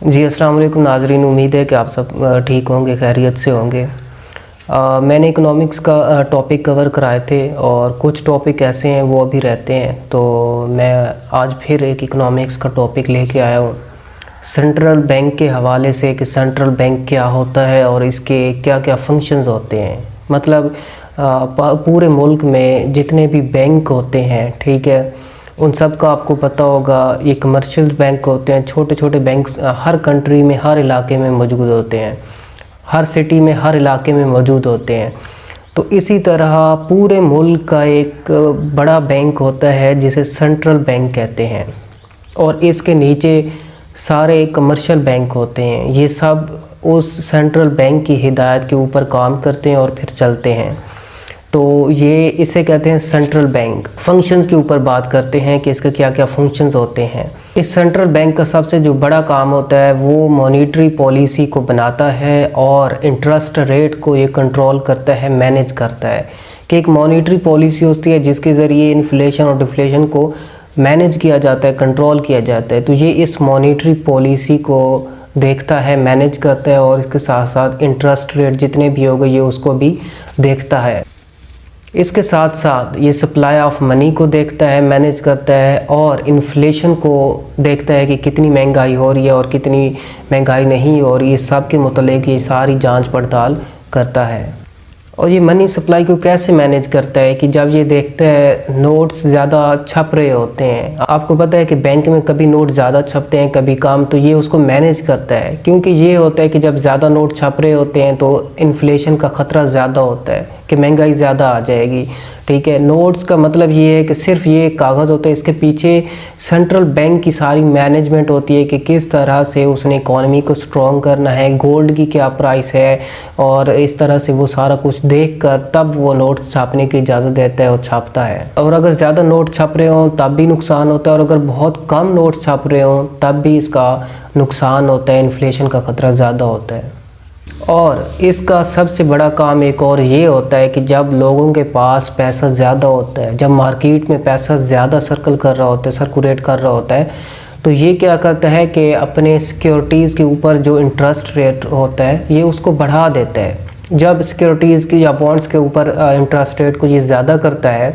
जी अस्सलाम वालेकुम नाज़रीन, उम्मीद है कि आप सब ठीक होंगे, खैरियत से होंगे। मैंने इकोनॉमिक्स का टॉपिक कवर कराए थे और कुछ टॉपिक ऐसे हैं वो अभी रहते हैं, तो मैं आज फिर एक इकोनॉमिक्स का टॉपिक लेके आया हूँ सेंट्रल बैंक के हवाले से कि सेंट्रल बैंक क्या होता है और इसके क्या क्या फंक्शंस होते हैं। मतलब पूरे मुल्क में जितने भी बैंक होते हैं, ठीक है, उन सब का आपको पता होगा। ये कमर्शियल बैंक होते हैं, छोटे छोटे बैंक हर कंट्री में, हर इलाके में मौजूद होते हैं, हर सिटी में, हर इलाके में मौजूद होते हैं। तो इसी तरह पूरे मुल्क का एक बड़ा बैंक होता है जिसे सेंट्रल बैंक कहते हैं, और इसके नीचे सारे कमर्शियल बैंक होते हैं। ये सब उस सेंट्रल बैंक की हिदायत के ऊपर काम करते हैं और फिर चलते हैं। तो ये इसे कहते हैं सेंट्रल बैंक। फंक्शंस के ऊपर बात करते हैं कि इसके क्या क्या फंक्शंस होते हैं। इस सेंट्रल बैंक का सबसे जो बड़ा काम होता है वो मॉनेटरी पॉलिसी को बनाता है और इंटरेस्ट रेट को ये कंट्रोल करता है, मैनेज करता है। कि एक मॉनेटरी पॉलिसी होती है जिसके ज़रिए इन्फ्लेशन और डिफ्लेशन को मैनेज किया जाता है, कंट्रोल किया जाता है। तो ये इस मॉनेटरी पॉलिसी को देखता है, मैनेज करता है, और इसके साथ साथ इंटरेस्ट रेट जितने भी हो गए ये उसको भी देखता है। इसके साथ साथ ये सप्लाई ऑफ मनी को देखता है, मैनेज करता है, और इन्फ्लेशन को देखता है कि कितनी महंगाई हो रही है और कितनी महंगाई नहीं हो रही है। सब के मुतालिक ये सारी जांच पड़ताल करता है। और ये मनी सप्लाई को कैसे मैनेज करता है कि जब ये देखता है नोट्स ज़्यादा छप रहे होते हैं, आपको पता है कि बैंक में कभी नोट ज़्यादा छपते हैं कभी कम, तो ये उसको मैनेज करता है। क्योंकि ये होता है कि जब ज़्यादा नोट छप रहे होते हैं तो इन्फ्लेशन का ख़तरा ज़्यादा होता है कि महंगाई ज़्यादा आ जाएगी, ठीक है। नोट्स का मतलब ये है कि सिर्फ ये कागज़ होता है, इसके पीछे सेंट्रल बैंक की सारी मैनेजमेंट होती है कि किस तरह से उसने इकॉनमी को स्ट्रॉन्ग करना है, गोल्ड की क्या प्राइस है, और इस तरह से वो सारा कुछ देखकर तब वो नोट्स छापने की इजाज़त देता है और छापता है। और अगर ज़्यादा नोट छप रहे हों तब भी नुकसान होता है, और अगर बहुत कम नोट छप रहे हों तब भी इसका नुकसान होता है, इन्फ्लेशन का ख़तरा ज़्यादा होता है। और इसका सबसे बड़ा काम एक और ये होता है कि जब लोगों के पास पैसा ज़्यादा होता है, जब मार्केट में पैसा ज़्यादा सर्कल कर रहा होता है, सर्कुलेट कर रहा होता है, तो ये क्या करता है कि अपने सिक्योरिटीज़ के ऊपर जो इंटरेस्ट रेट होता है ये उसको बढ़ा देता है। जब सिक्योरिटीज़ की या बॉन्ड्स के ऊपर इंटरेस्ट रेट को ये ज़्यादा करता है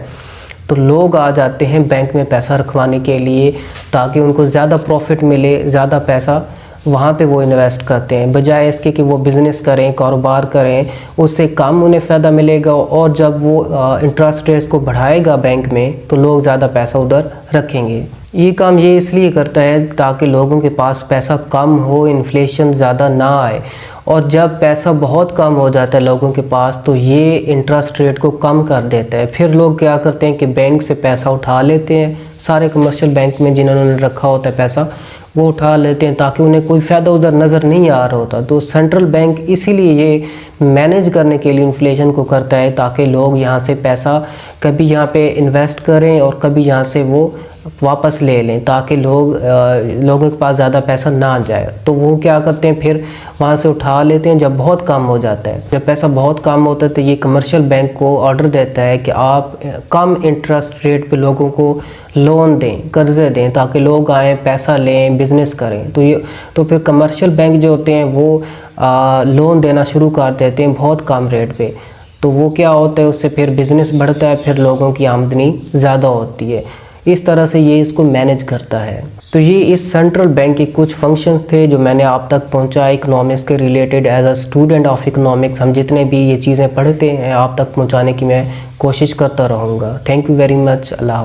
तो लोग आ जाते हैं बैंक में पैसा रखवाने के लिए, ताकि उनको ज़्यादा प्रॉफिट मिले, ज़्यादा पैसा वहाँ पे वो इन्वेस्ट करते हैं, बजाय इसके कि वो बिज़नेस करें, कारोबार करें, उससे कम उन्हें फ़ायदा मिलेगा। और जब वो इंटरेस्ट रेट्स को बढ़ाएगा बैंक में तो लोग ज़्यादा पैसा उधर रखेंगे। ये काम ये इसलिए करता है ताकि लोगों के पास पैसा कम हो, इन्फ्लेशन ज़्यादा ना आए। और जब पैसा बहुत कम हो जाता है लोगों के पास तो ये इंटरेस्ट रेट को कम कर देता है। फिर लोग क्या करते हैं कि बैंक से पैसा उठा लेते हैं, सारे कमर्शियल बैंक में जिन्होंने रखा होता है पैसा वो उठा लेते हैं, ताकि उन्हें कोई फ़ायदा उधर नज़र नहीं आ रहा होता। तो सेंट्रल बैंक इसीलिए ये मैनेज करने के लिए इन्फ्लेशन को करता है, ताकि लोग यहाँ से पैसा कभी यहाँ पे इन्वेस्ट करें और कभी यहाँ से वो वापस ले लें, ताकि लोगों के पास ज़्यादा पैसा ना जाए। तो वो क्या करते हैं, फिर वहाँ से उठा लेते हैं जब बहुत कम हो जाता है। जब पैसा बहुत कम होता है तो ये कमर्शियल बैंक को ऑर्डर देता है कि आप कम इंटरेस्ट रेट पे लोगों को लोन दें, कर्ज़े दें, ताकि लोग आएँ, पैसा लें, बिज़नेस करें। तो फिर कमर्शियल बैंक जो होते हैं वो लोन देना शुरू कर देते हैं बहुत कम रेट पे। तो वो क्या होता है, उससे फिर बिज़नेस बढ़ता है, फिर लोगों की आमदनी ज़्यादा होती है। इस तरह से ये इसको मैनेज करता है। तो ये इस सेंट्रल बैंक के कुछ फंक्शंस थे जो मैंने आप तक पहुंचाए इकोनॉमिक्स के रिलेटेड। As a student of economics हम जितने भी ये चीज़ें पढ़ते हैं आप तक पहुंचाने की मैं कोशिश करता रहूँगा। Thank you very much. Allah.